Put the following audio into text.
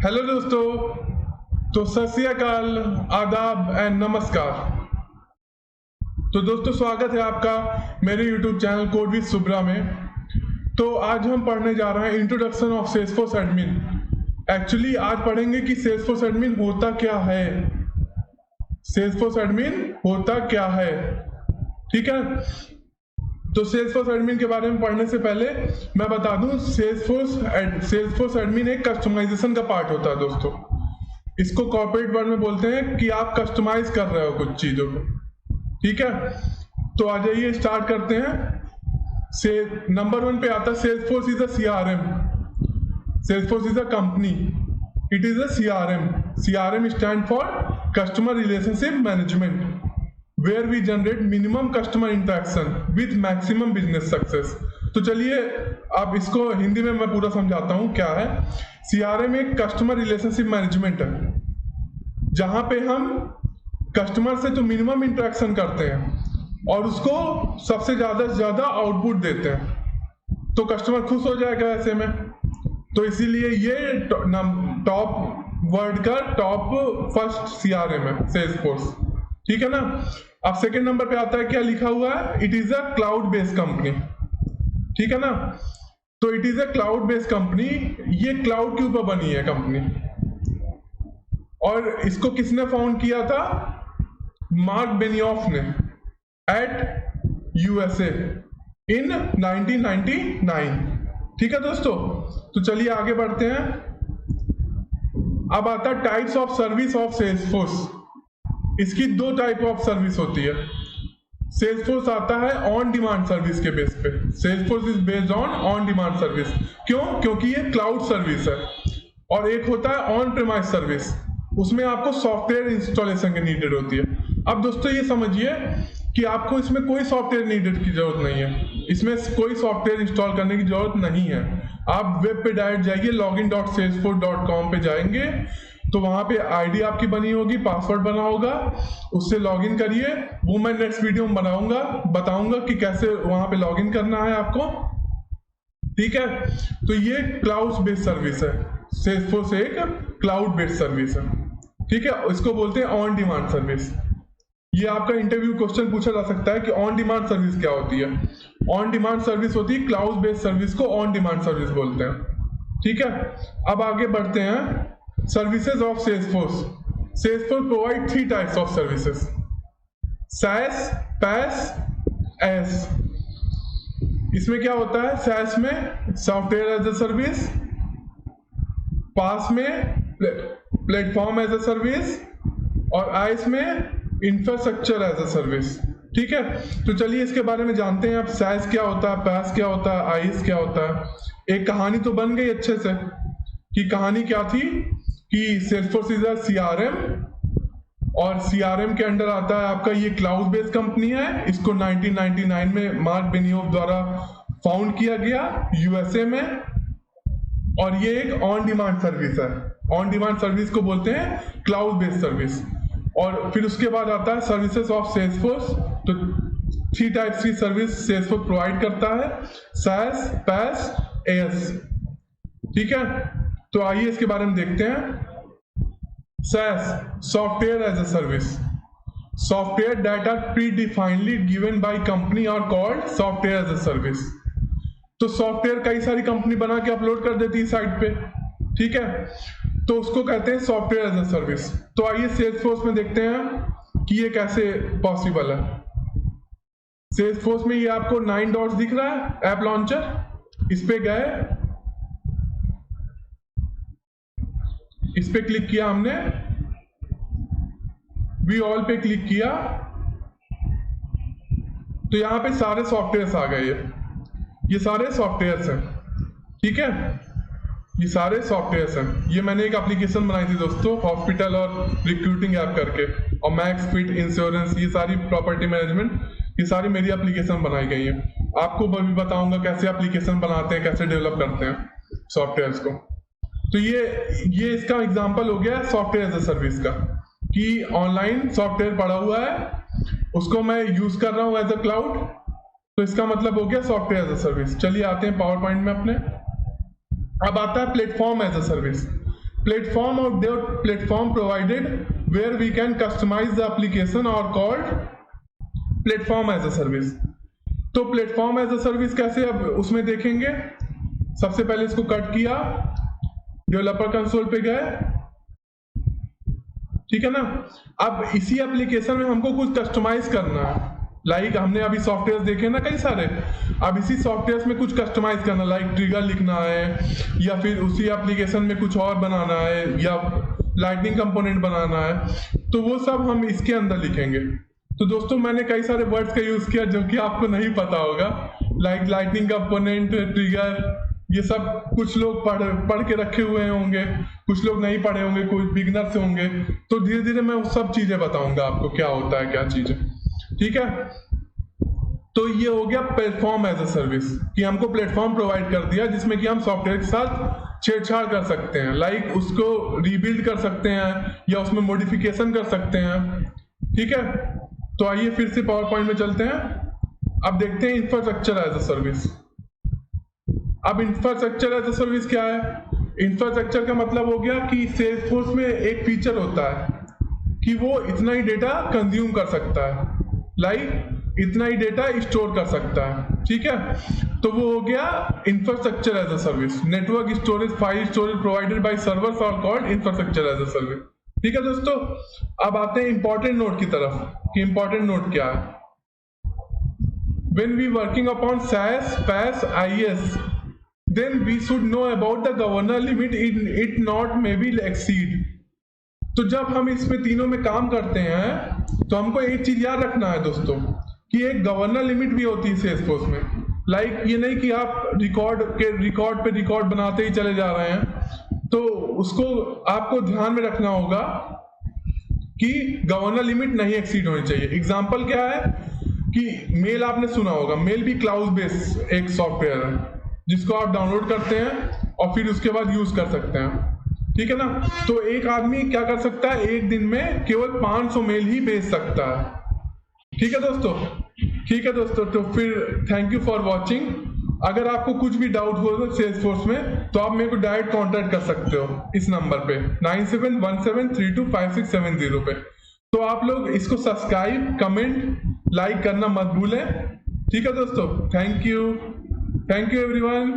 Hello दोस्तों, तो सत श्री अकाल, आदाब एंड नमस्कार। तो दोस्तों स्वागत है आपका मेरे YouTube channel code with Subra में। तो आज हम पढ़ने जा रहे हैं introduction of Salesforce admin. Actually आज पढ़ेंगे कि सेल्सफोर्स एडमिन होता क्या है। सेल्सफोर्स एडमिन होता क्या है, ठीक है। तो सेल्सफोर्स एडमिन के बारे में पढ़ने से पहले मैं बता दूं, सेल्सफोर्स एडमिन एक कस्टमाइजेशन का पार्ट होता है दोस्तों। इसको कॉर्पोरेट वर्ड में बोलते हैं कि आप कस्टमाइज कर रहे हो कुछ चीजों को, ठीक है। तो आ जाइए स्टार्ट करते हैं। से नंबर 1 पे आता है Salesforce is a CRM। Salesforce is a company, it is a CRM। CRM stand for customer relationship management, where we generate minimum customer interaction with maximum business success। तो चलिए आप इसको हिंदी में मैं पूरा समझाता हूँ क्या है। CRM एक कस्टमर रिलेशनशिप मैनेजमेंट है, जहां पे हम कस्टमर से तो मिनिमम इंटरेक्शन करते हैं और उसको सबसे ज्यादा से ज्यादा आउटपुट देते हैं, तो कस्टमर खुश हो जाएगा ऐसे में। तो इसीलिए ये टॉप वर्ड का टॉप फर्स्ट CRM है सेल्सफोर्स, ठीक है ना। अब सेकंड नंबर पे आता है, क्या लिखा हुआ है, it is a cloud based company, ठीक है ना। तो it is a cloud based company, ये क्लाउड के ऊपर बनी है कंपनी। और इसको किसने फाउंड किया था? मार्क बेनियोफ ने एट USA इन 1999, ठीक है दोस्तों। तो चलिए आगे बढ़ते हैं। अब आता है types of service of Salesforce. इसकी 2 टाइप ऑफ सर्विस होती है। सेल्सफोर्स आता है ऑन डिमांड सर्विस के बेस पे। Salesforce is based on demand service. क्यों? क्योंकि ये क्लाउड सर्विस है। और एक होता है ऑन प्रीमाइस सर्विस, उसमें आपको सॉफ्टवेयर इंस्टॉलेशन की नीडेड होती है। अब दोस्तों ये समझिए कि आपको इसमें कोई सॉफ्टवेयर नीडेड की जरूरत नहीं है, इसमें कोई सॉफ्टवेयर इंस्टॉल करने की जरूरत नहीं है। आप वेब पे डायरेक्ट जाइए, login.salesforce.com पे जाएंगे तो वहां पे आईडी आपकी बनी होगी, पासवर्ड बना होगा, उससे लॉगिन करिए। वो मैं नेक्स्ट वीडियो में बताऊंगा कि कैसे वहां पे लॉगिन करना है आपको, ठीक है। तो ये क्लाउड बेस्ड सर्विस है। सेल्सफोर्स एक क्लाउड बेस्ड सर्विस है, ठीक है। इसको बोलते हैं ऑन डिमांड सर्विस। ये आपका इंटरव्यू क्वेश्चन पूछा जा सकता है कि ऑन डिमांड सर्विस क्या होती है। ऑन डिमांड सर्विस होती है क्लाउड बेस्ड सर्विस को ऑन डिमांड सर्विस बोलते हैं, ठीक है। अब आगे बढ़ते हैं। Services of Salesforce. Salesforce provide 3 types of services: SaaS, PaaS, IaaS। इसमें क्या होता है? SaaS में software as a service, PaaS में प्लेटफॉर्म एज ए सर्विस, और IaaS में इंफ्रास्ट्रक्चर एज ए सर्विस, ठीक है। तो चलिए इसके बारे में जानते हैं। अब SaaS क्या होता है, PaaS क्या होता है, IaaS क्या होता है। एक कहानी तो बन गई अच्छे से कि कहानी क्या थी कि सेल्सफोर्स इज अ CRM, और CRM के अंडर आता है आपका ये क्लाउड बेस्ड कंपनी है। इसको 1999 में मार्क बेनियोफ द्वारा फाउंड किया गया USA में, और ये एक ऑन डिमांड सर्विस है। ऑन डिमांड सर्विस को बोलते हैं क्लाउड बेस्ड सर्विस। और फिर उसके बाद आता है सर्विसेज ऑफ सेल्सफोर्स। तो 3 टाइप्स की सर्विस सेल्सफोर्स प्रोवाइड करता है: SaaS, PaaS, IaaS, ठीक है। तो आइए इसके बारे में देखते हैं। SaaS, software as a service. Software that are predefinedly given by company और called software as a service. तो सॉफ्टवेयर कई सारी कंपनी बना के अपलोड कर देती है साइट पे, ठीक है। तो उसको कहते हैं सॉफ्टवेयर एज ए सर्विस। तो आइए सेल्सफोर्स में देखते हैं कि ये कैसे पॉसिबल है। सेल्सफोर्स में ये आपको 9 डॉट्स दिख रहा है, ऐप लॉन्चर। इस पे गए, इस पे क्लिक किया हमने, वी ऑल पे क्लिक किया, तो यहां पे सारे सॉफ्टवेयर्स आ गए। ये सारे सॉफ्टवेयर्स हैं, ठीक है। ये सारे सॉफ्टवेयर्स हैं। ये मैंने एक एप्लीकेशन बनाई थी दोस्तों, हॉस्पिटल और रिक्रूटिंग ऐप करके, और मैक्स फिट इंश्योरेंस, ये सारी प्रॉपर्टी मैनेजमेंट, ये सारी मेरी एप्लीकेशन बनाई गई है। आपको भी बताऊंगा कैसे एप्लीकेशन बनाते हैं, कैसे डेवलप करते हैं सॉफ्टवेयर्स को। तो ये इसका एग्जांपल हो गया सॉफ्टवेयर एज ए सर्विस का, कि ऑनलाइन सॉफ्टवेयर पड़ा हुआ है, उसको मैं यूज कर रहा हूं एज अ क्लाउड, तो इसका मतलब हो गया सॉफ्टवेयर एज अ सर्विस। चलिए आते हैं पावर पॉइंट में अपने। अब आता है platform as a service. platform or the platform provided where we can customize the application are called platform as a service. तो प्लेटफॉर्म एज अ सर्विस कैसे, अब उसमें देखेंगे। सबसे पहले इसको कट किया, डेवलपर कंसोल पे गए, ठीक है ना। अब इसी एप्लीकेशन में हमको कुछ कस्टमाइज करना है, लाइक हमने अभी सॉफ्टवेयर देखे ना कई सारे, अब इसी सॉफ्टवेयर में कुछ कस्टमाइज करना, लाइक ट्रिगर लिखना है या फिर उसी एप्लीकेशन में कुछ और बनाना है या लाइटनिंग कंपोनेंट बनाना है, तो वो सब हम इसके अंदर लिखेंगे। तो दोस्तों मैंने कई सारे वर्ड्स का यूज किया जो कि आपको नहीं पता होगा, लाइक लाइटनिंग कंपोनेंट, ट्रिगर, ये सब कुछ लोग पढ़ के रखे हुए होंगे, कुछ लोग नहीं पढ़े होंगे, कुछ बिगनर से होंगे। तो धीरे धीरे मैं सब चीजें बताऊंगा आपको क्या होता है क्या चीजें, ठीक है। तो ये हो गया प्लेटफॉर्म एज अ सर्विस, कि हमको प्लेटफॉर्म प्रोवाइड कर दिया जिसमें कि हम सॉफ्टवेयर के साथ छेड़छाड़ कर सकते हैं, लाइक उसको रीबिल्ड कर सकते हैं या उसमें मॉडिफिकेशन कर सकते हैं, ठीक है। तो आइए फिर से पावर पॉइंट में चलते हैं। अब देखते हैं इंफ्रास्ट्रक्चर एज अ सर्विस। अब इंफ्रास्ट्रक्चर एज अ सर्विस क्या है? इंफ्रास्ट्रक्चर का मतलब हो गया कि सेल्सफोर्स में एक फीचर होता है कि वो इतना ही डेटा कंज्यूम कर सकता है, लाइक इतना ही डेटा स्टोर कर सकता है, ठीक है। तो वो हो गया infrastructure as a service. Network storage, file storage provided by servers are called infrastructure as a service, ठीक है दोस्तों। अब आते हैं इंपॉर्टेंट नोट की तरफ कि इंपॉर्टेंट नोट क्या है। When we working upon SaaS, PaaS, IaaS, then we should know about the governor limit it not may be exceed. तो जब हम इसमें तीनों में काम करते हैं तो हमको एक चीज याद रखना है दोस्तों कि एक गवर्नर लिमिट भी होती है सेल्सफोर्स में। लाइक ये नहीं कि आप रिकॉर्ड पे रिकॉर्ड बनाते ही चले जा रहे हैं, तो उसको आपको ध्यान में रखना होगा कि गवर्नर लिमिट नहीं एक्सीड होनी चाहिए। एग्जाम्पल क्या है कि मेल आपने सुना होगा, मेल भी क्लाउड बेस्ड एक सॉफ्टवेयर है जिसको आप डाउनलोड करते हैं और फिर उसके बाद यूज कर सकते हैं, ठीक है ना। तो एक आदमी क्या कर सकता है, एक दिन में केवल 500 मेल ही भेज सकता है, ठीक है दोस्तों। ठीक है दोस्तों, तो फिर थैंक यू फॉर वॉचिंग। अगर आपको कुछ भी डाउट हो सेल्सफोर्स में तो आप मेरे को डायरेक्ट कांटेक्ट कर सकते हो इस नंबर पे 9717325670 पे। तो आप लोग इसको सब्सक्राइब, कमेंट, लाइक करना मत भूलें, ठीक है दोस्तों। Thank you everyone.